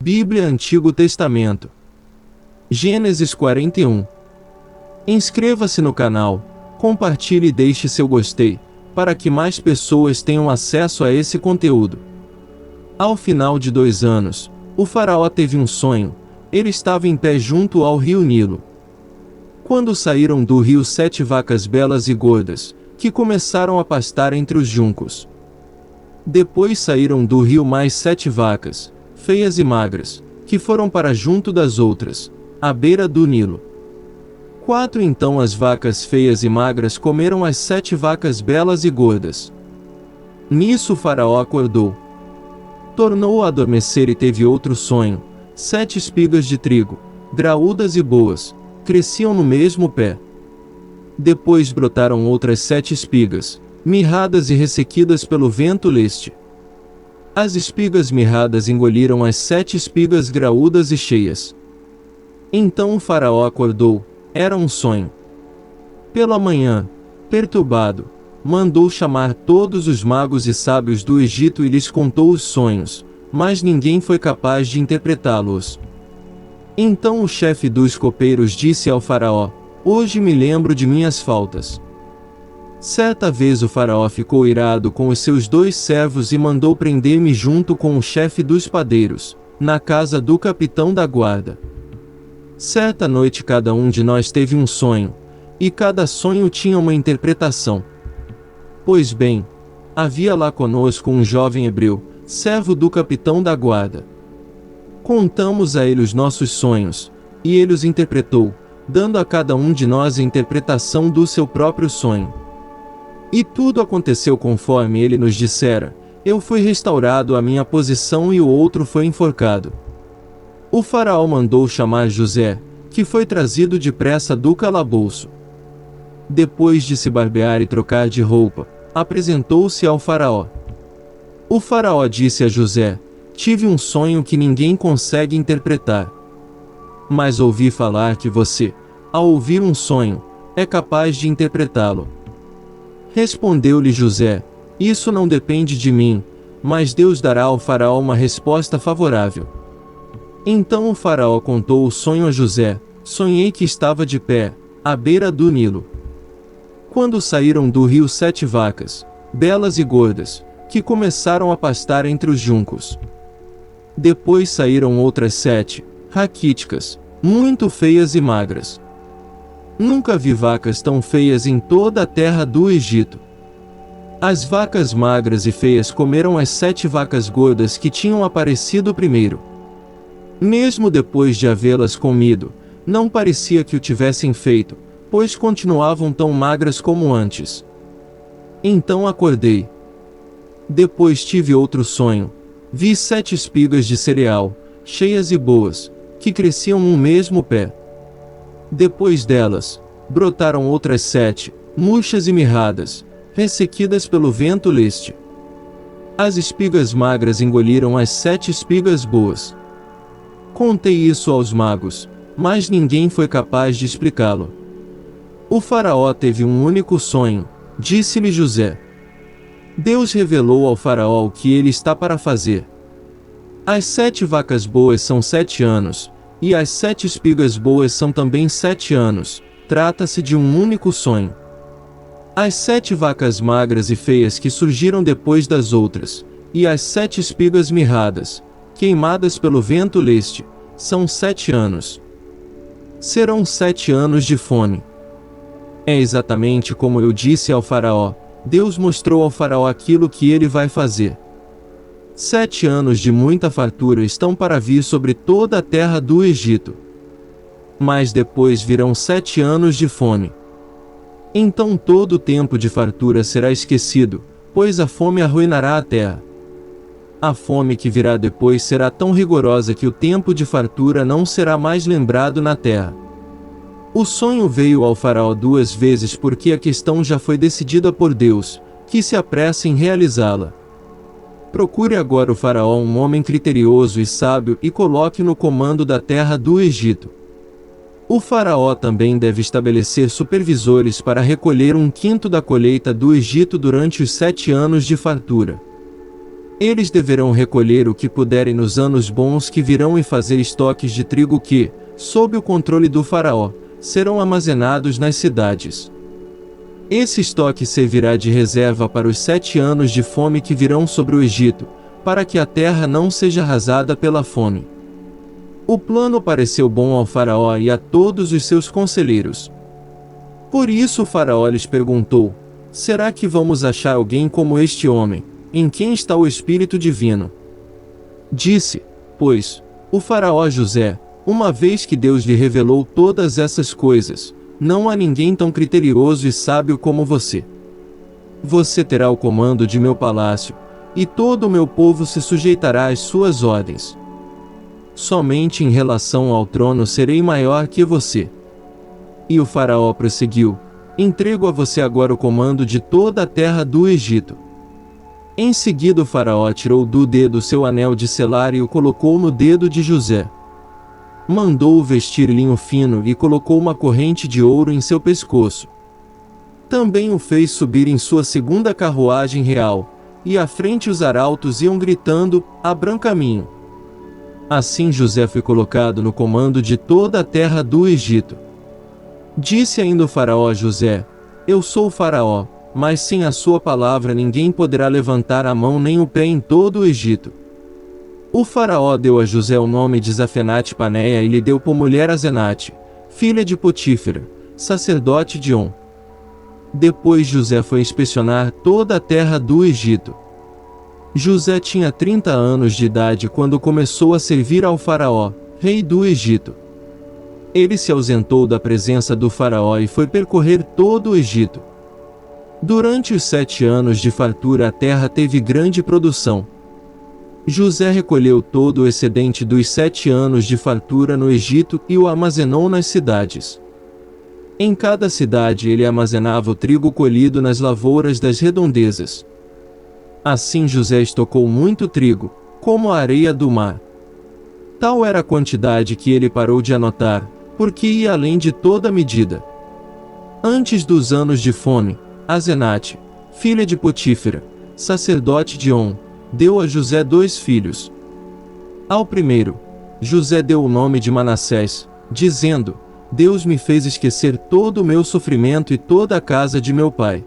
Bíblia Antigo Testamento. Gênesis 41. Inscreva-se no canal, compartilhe e deixe seu gostei, para que mais pessoas tenham acesso a esse conteúdo. Ao final de 2 anos, o faraó teve um sonho. Ele estava em pé junto ao rio Nilo. Quando saíram do rio 7 vacas belas e gordas, que começaram a pastar entre os juncos. Depois saíram do rio mais 7 vacas, feias e magras, que foram para junto das outras, à beira do Nilo. 4 Então as vacas feias e magras comeram as 7 vacas belas e gordas. Nisso o faraó acordou. Tornou a adormecer e teve outro sonho. 7 espigas de trigo, graúdas e boas, cresciam no mesmo pé. Depois brotaram outras 7 espigas, mirradas e ressequidas pelo vento leste. As espigas mirradas engoliram as 7 espigas graúdas e cheias. Então o faraó acordou. Era um sonho. Pela manhã, perturbado, mandou chamar todos os magos e sábios do Egito e lhes contou os sonhos, mas ninguém foi capaz de interpretá-los. Então o chefe dos copeiros disse ao faraó: "Hoje me lembro de minhas faltas." Certa vez o faraó ficou irado com os seus 2 servos e mandou prender-me junto com o chefe dos padeiros, na casa do capitão da guarda. Certa noite cada um de nós teve um sonho, e cada sonho tinha uma interpretação. Pois bem, havia lá conosco um jovem hebreu, servo do capitão da guarda. Contamos a ele os nossos sonhos, e ele os interpretou, dando a cada um de nós a interpretação do seu próprio sonho. E tudo aconteceu conforme ele nos dissera. Eu fui restaurado à minha posição e o outro foi enforcado. O faraó mandou chamar José, que foi trazido depressa do calabouço. Depois de se barbear e trocar de roupa, apresentou-se ao faraó. O faraó disse a José: "Tive um sonho que ninguém consegue interpretar. Mas ouvi falar que você, ao ouvir um sonho, é capaz de interpretá-lo." Respondeu-lhe José: "Isso não depende de mim, mas Deus dará ao faraó uma resposta favorável." Então o faraó contou o sonho a José: "Sonhei que estava de pé, à beira do Nilo. Quando saíram do rio 7 vacas, belas e gordas, que começaram a pastar entre os juncos. Depois saíram outras 7, raquíticas, muito feias e magras. Nunca vi vacas tão feias em toda a terra do Egito. As vacas magras e feias comeram as 7 vacas gordas que tinham aparecido primeiro. Mesmo depois de havê-las comido, não parecia que o tivessem feito, pois continuavam tão magras como antes. Então acordei. Depois tive outro sonho. Vi 7 espigas de cereal, cheias e boas, que cresciam no mesmo pé. Depois delas, brotaram outras 7, murchas e mirradas, ressequidas pelo vento leste. As espigas magras engoliram as 7 espigas boas. Contei isso aos magos, mas ninguém foi capaz de explicá-lo. O faraó teve um único sonho, disse-lhe José. Deus revelou ao faraó o que ele está para fazer. As 7 vacas boas são 7 anos, e as 7 espigas boas são também 7 anos, trata-se de um único sonho. As 7 vacas magras e feias que surgiram depois das outras, e as 7 espigas mirradas, queimadas pelo vento leste, são 7 anos. Serão 7 anos de fome. É exatamente como eu disse ao faraó. Deus mostrou ao faraó aquilo que ele vai fazer. 7 anos de muita fartura estão para vir sobre toda a terra do Egito. Mas depois virão 7 anos de fome. Então todo o tempo de fartura será esquecido, pois a fome arruinará a terra. A fome que virá depois será tão rigorosa que o tempo de fartura não será mais lembrado na terra. O sonho veio ao faraó 2 vezes porque a questão já foi decidida por Deus, que se apressa em realizá-la. Procure agora o faraó um homem criterioso e sábio e coloque no comando da terra do Egito. O faraó também deve estabelecer supervisores para recolher 1/5 da colheita do Egito durante os 7 anos de fartura. Eles deverão recolher o que puderem nos anos bons que virão e fazer estoques de trigo que, sob o controle do faraó, serão armazenados nas cidades. Esse estoque servirá de reserva para os 7 anos de fome que virão sobre o Egito, para que a terra não seja arrasada pela fome. O plano pareceu bom ao faraó e a todos os seus conselheiros. Por isso o faraó lhes perguntou: será que vamos achar alguém como este homem, em quem está o Espírito Divino? Disse, pois, o faraó José: uma vez que Deus lhe revelou todas essas coisas, não há ninguém tão criterioso e sábio como você. Você terá o comando de meu palácio, e todo o meu povo se sujeitará às suas ordens. Somente em relação ao trono serei maior que você. E o faraó prosseguiu: entrego a você agora o comando de toda a terra do Egito. Em seguida o faraó tirou do dedo seu anel de selar e o colocou no dedo de José. Mandou-o vestir linho fino e colocou uma corrente de ouro em seu pescoço. Também o fez subir em sua segunda carruagem real, e à frente os arautos iam gritando: abram caminho. Assim José foi colocado no comando de toda a terra do Egito. Disse ainda o faraó a José: eu sou o faraó, mas sem a sua palavra ninguém poderá levantar a mão nem o pé em todo o Egito. O faraó deu a José o nome de Zafenate-Paneia e lhe deu por mulher Asenate, filha de Potífera, sacerdote de On. Depois José foi inspecionar toda a terra do Egito. José tinha 30 anos de idade quando começou a servir ao faraó, rei do Egito. Ele se ausentou da presença do faraó e foi percorrer todo o Egito. Durante os 7 anos de fartura a terra teve grande produção. José recolheu todo o excedente dos 7 anos de fartura no Egito e o armazenou nas cidades. Em cada cidade ele armazenava o trigo colhido nas lavouras das redondezas. Assim José estocou muito trigo, como a areia do mar. Tal era a quantidade que ele parou de anotar, porque ia além de toda medida. Antes dos anos de fome, Asenate, filha de Potífera, sacerdote de On, deu a José 2 filhos. Ao primeiro, José deu o nome de Manassés, dizendo: Deus me fez esquecer todo o meu sofrimento e toda a casa de meu pai.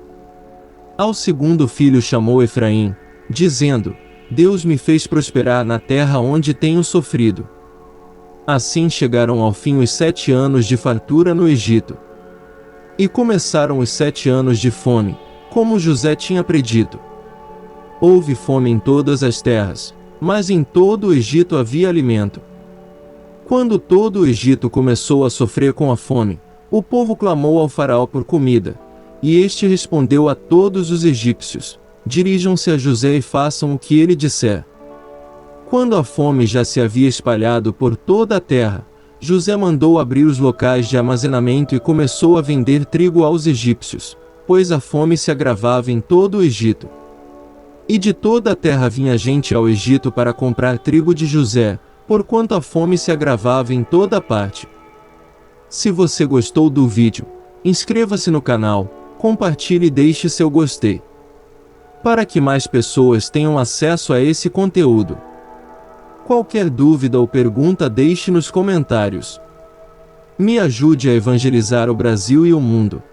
Ao segundo filho chamou Efraim, dizendo: Deus me fez prosperar na terra onde tenho sofrido. Assim chegaram ao fim os 7 anos de fartura no Egito. E começaram os 7 anos de fome, como José tinha predito. Houve fome em todas as terras, mas em todo o Egito havia alimento. Quando todo o Egito começou a sofrer com a fome, o povo clamou ao faraó por comida, e este respondeu a todos os egípcios: dirijam-se a José e façam o que ele disser. Quando a fome já se havia espalhado por toda a terra, José mandou abrir os locais de armazenamento e começou a vender trigo aos egípcios, pois a fome se agravava em todo o Egito. E de toda a terra vinha gente ao Egito para comprar trigo de José, porquanto a fome se agravava em toda parte. Se você gostou do vídeo, inscreva-se no canal, compartilhe e deixe seu gostei, para que mais pessoas tenham acesso a esse conteúdo. Qualquer dúvida ou pergunta deixe nos comentários. Me ajude a evangelizar o Brasil e o mundo.